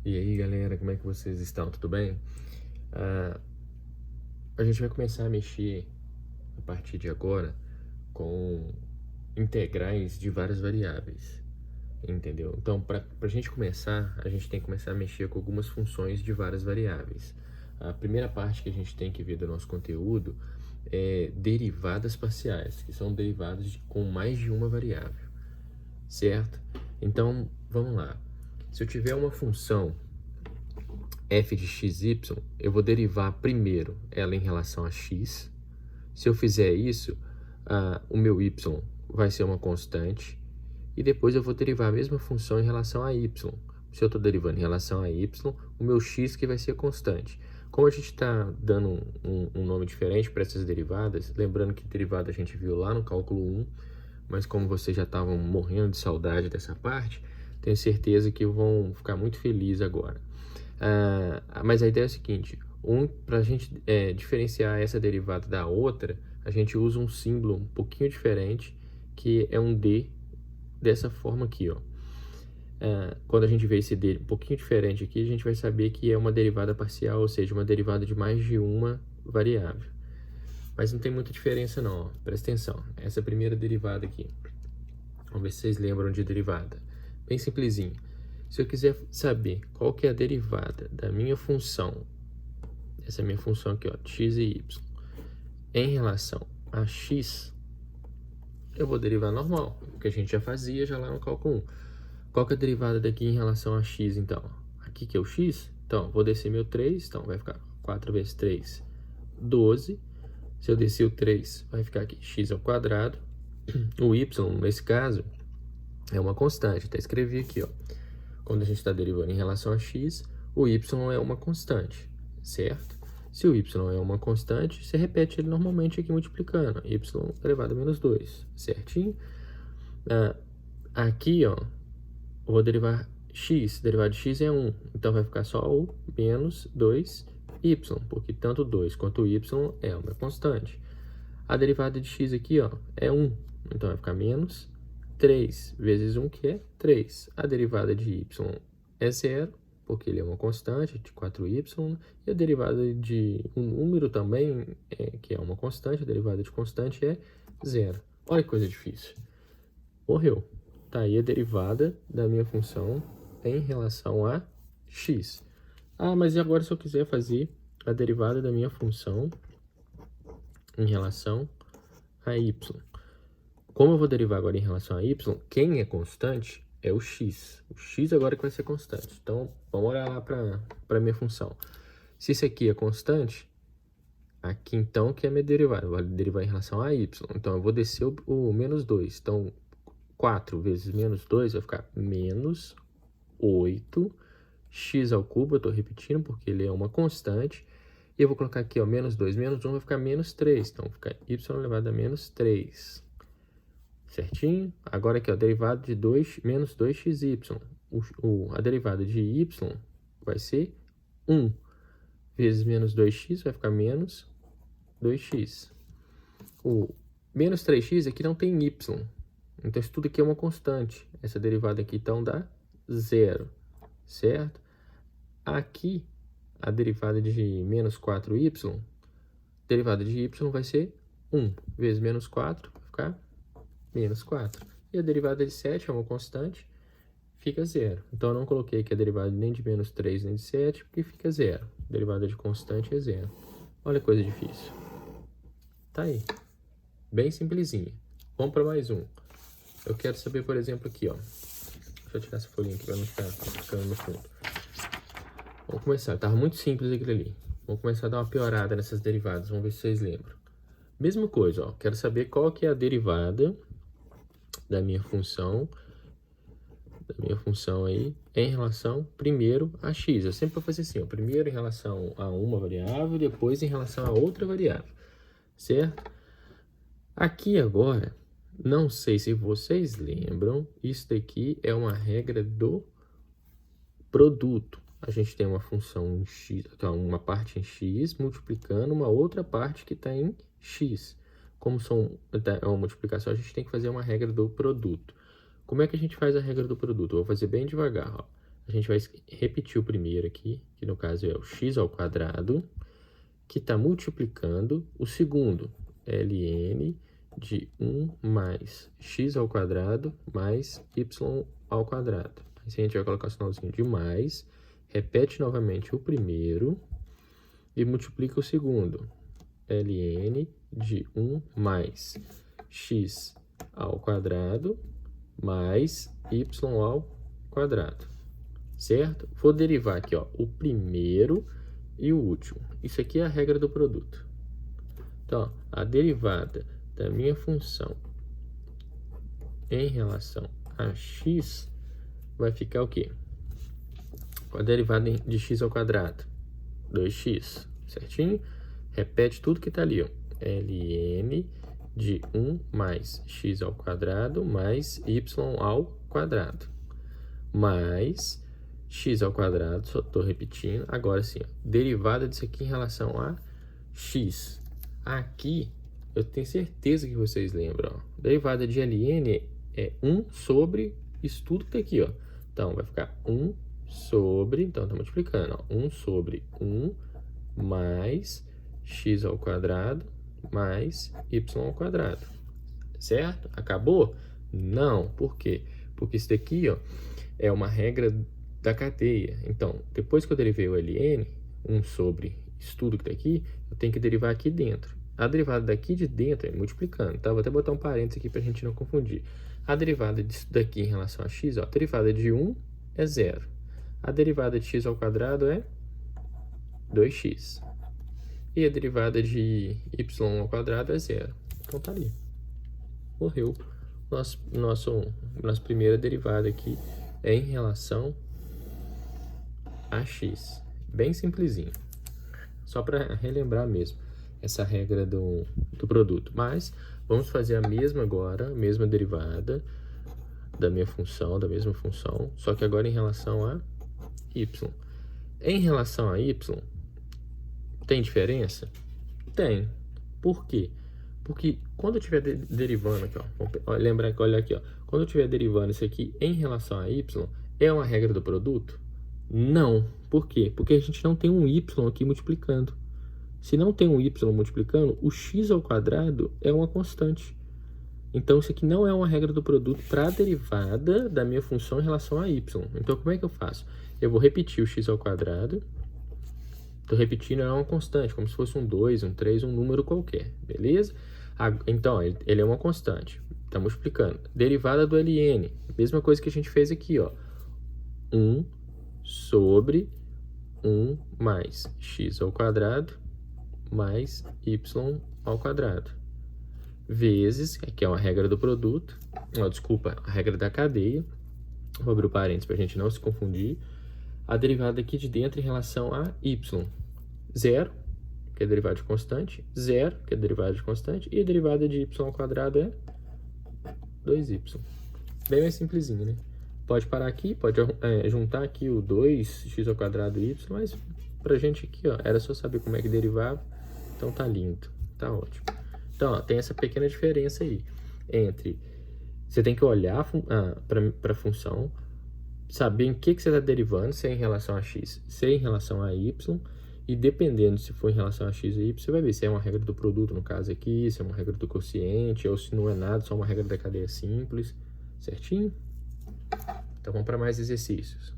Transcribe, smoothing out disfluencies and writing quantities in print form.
E aí, galera, como é que vocês estão? Tudo bem? Ah, a gente vai começar a mexer a partir de agora com integrais de várias variáveis, entendeu? Então, para a gente começar, a gente tem que começar a mexer com algumas funções de várias variáveis. A primeira parte que a gente tem que ver do nosso conteúdo é derivadas parciais, que são derivadas com mais de uma variável, certo? Então, vamos lá. Se eu tiver uma função f de xy, eu vou derivar primeiro ela em relação a x. Se eu fizer isso, o meu y vai ser uma constante. E depois eu vou derivar a mesma função em relação a y. Se eu estou derivando em relação a y, o meu x que vai ser constante. Como a gente está dando um nome diferente para essas derivadas, lembrando que derivada a gente viu lá no cálculo 1, mas como vocês já estavam morrendo de saudade dessa parte, tenho certeza que vão ficar muito felizes agora. Mas a ideia é a seguinte: para a gente diferenciar essa derivada da outra, a gente usa um símbolo um pouquinho diferente, que é um D, dessa forma aqui, ó. Quando a gente vê esse D um pouquinho diferente aqui, a gente vai saber que é uma derivada parcial, ou seja, uma derivada de mais de uma variável. Mas não tem muita diferença não, ó. Presta atenção. Essa primeira derivada aqui. Vamos ver se vocês lembram de derivada. Bem simplesinho. Se eu quiser saber qual que é a derivada da minha função, essa minha função aqui, ó, x e y, em relação a x, eu vou derivar normal, que a gente já fazia já lá no cálculo 1. Qual que é a derivada daqui em relação a x, então? Aqui que é o x, então, vou descer meu 3, então vai ficar 4 vezes 3, 12. Se eu descer o 3, vai ficar aqui x ao quadrado. O y, nesse caso, é uma constante, até escrevi aqui, ó. Quando a gente está derivando em relação a x, o y é uma constante, certo? Se o y é uma constante, você repete ele normalmente aqui multiplicando. Y elevado a menos 2, certinho? Aqui, ó, eu vou derivar x. Derivado de x é 1. Então, vai ficar só o menos 2y, porque tanto 2 quanto y é uma constante. A derivada de x aqui, ó, é 1. Então, vai ficar menos 3 vezes 1, que é 3. A derivada de y é 0, porque ele é uma constante de 4y. E a derivada de um número também, que é uma constante, a derivada de constante é 0. Olha que coisa difícil. Morreu. Tá aí a derivada da minha função em relação a x. Mas e agora se eu quiser fazer a derivada da minha função em relação a y? Como eu vou derivar agora em relação a y, quem é constante é o x. O x agora que vai ser constante. Então, vamos olhar lá para a minha função. Se isso aqui é constante, aqui então que é minha derivada. Eu vou derivar em relação a y. Então, eu vou descer o menos 2. Então, 4 vezes menos 2 vai ficar menos 8. X ao cubo, eu estou repetindo porque ele é uma constante. E eu vou colocar aqui, ó, menos 2, menos 1 vai ficar menos 3. Então, vai ficar y elevado a menos 3. Certinho? Agora aqui, ó, derivada de 2 menos 2xy. A derivada de y vai ser 1 vezes menos 2x vai ficar menos 2x. O menos 3x aqui não tem y. Então, isso tudo aqui é uma constante. Essa derivada aqui, então, dá 0. Certo? Aqui, a derivada de menos 4y, derivada de y vai ser 1 vezes menos 4 vai ficar menos 4. E a derivada de 7 é uma constante, fica 0. Então, eu não coloquei aqui a derivada nem de menos 3 nem de 7, porque fica 0. A derivada de constante é 0. Olha que coisa difícil. Tá aí. Bem simplesinha. Vamos para mais um. Eu quero saber, por exemplo, aqui, ó. Deixa eu tirar essa folhinha aqui para não ficar ficando no fundo. Vamos começar. Tava muito simples aquilo ali. Vamos começar a dar uma piorada nessas derivadas. Vamos ver se vocês lembram. Mesma coisa, ó. Quero saber qual que é a derivada da minha função aí em relação primeiro a x. Eu sempre vou fazer assim, ó, primeiro em relação a uma variável, depois em relação a outra variável, certo? Aqui agora, não sei se vocês lembram, isso daqui é uma regra do produto. A gente tem uma função em x, uma parte em x multiplicando uma outra parte que está em x. Como é uma multiplicação, a gente tem que fazer uma regra do produto. Como é que a gente faz a regra do produto? Eu vou fazer bem devagar, ó. A gente vai repetir o primeiro aqui, que no caso é o x ao quadrado, que está multiplicando o segundo, ln de 1 mais x ao quadrado mais y ao quadrado. Aí a gente vai colocar o sinalzinho de mais, repete novamente o primeiro e multiplica o segundo, ln de 1 mais x ao quadrado mais y ao quadrado, certo? Vou derivar aqui, ó, o primeiro e o último. Isso aqui é a regra do produto. Então, a derivada da minha função em relação a x vai ficar o quê? Com a derivada de x ao quadrado, 2x, certinho? Repete tudo que está ali, ó. ln de 1 mais x ao quadrado mais y ao quadrado, mais x ao quadrado, só estou repetindo, agora sim, ó, derivada disso aqui em relação a x. Aqui, eu tenho certeza que vocês lembram, ó, derivada de ln é 1 sobre isso tudo que tá aqui, ó. Então, vai ficar 1 sobre, então tá multiplicando, ó, 1 sobre 1 mais x ao quadrado mais y ao quadrado, certo? Acabou? Não, por quê? Porque isso daqui, ó, é uma regra da cadeia. Então, depois que eu derivei o ln, 1 sobre isso tudo que tá aqui, eu tenho que derivar aqui dentro. A derivada daqui de dentro é multiplicando, tá? Vou até botar um parênteses aqui pra gente não confundir. A derivada disso daqui em relação a x, ó, a derivada de 1 é 0. A derivada de x ao quadrado é 2x. E a derivada de y ao quadrado é 0. Então tá ali. Morreu. Nossa primeira derivada aqui é em relação a x. Bem simplesinho. Só para relembrar mesmo essa regra do produto. Mas vamos fazer a mesma agora, a mesma derivada da mesma função, só que agora em relação a y. Em relação a y, tem diferença? Tem. Por quê? Porque quando eu estiver derivando aqui, ó, lembrar que olha aqui, ó, quando eu estiver derivando isso aqui em relação a y, é uma regra do produto? Não. Por quê? Porque a gente não tem um y aqui multiplicando. Se não tem um y multiplicando, o x ao quadrado é uma constante. Então, isso aqui não é uma regra do produto para a derivada da minha função em relação a y. Então, como é que eu faço? Eu vou repetir o x ao quadrado. Estou repetindo, é uma constante, como se fosse um 2, um 3, um número qualquer, beleza? Então, ele é uma constante. Está multiplicando. Derivada do ln, mesma coisa que a gente fez aqui, ó. 1 sobre 1 mais x ao quadrado mais y ao quadrado. Vezes, que é uma regra do produto, desculpa, a regra da cadeia. Vou abrir o parênteses para a gente não se confundir. A derivada aqui de dentro em relação a y. 0, que é derivada de constante. 0, que é derivada de constante. E a derivada de y ao quadrado é 2y. Bem mais simplesinho, né? Pode parar aqui, pode juntar aqui o 2x ao quadrado y, mas pra gente aqui, ó, era só saber como é que derivava. Então tá lindo, tá ótimo. Então, ó, tem essa pequena diferença aí entre você tem que olhar para a função, saber em que você está derivando, se é em relação a x, se é em relação a y, e dependendo se for em relação a x e y, você vai ver se é uma regra do produto, no caso aqui, se é uma regra do quociente, ou se não é nada, só uma regra da cadeia simples, certinho? Então vamos para mais exercícios.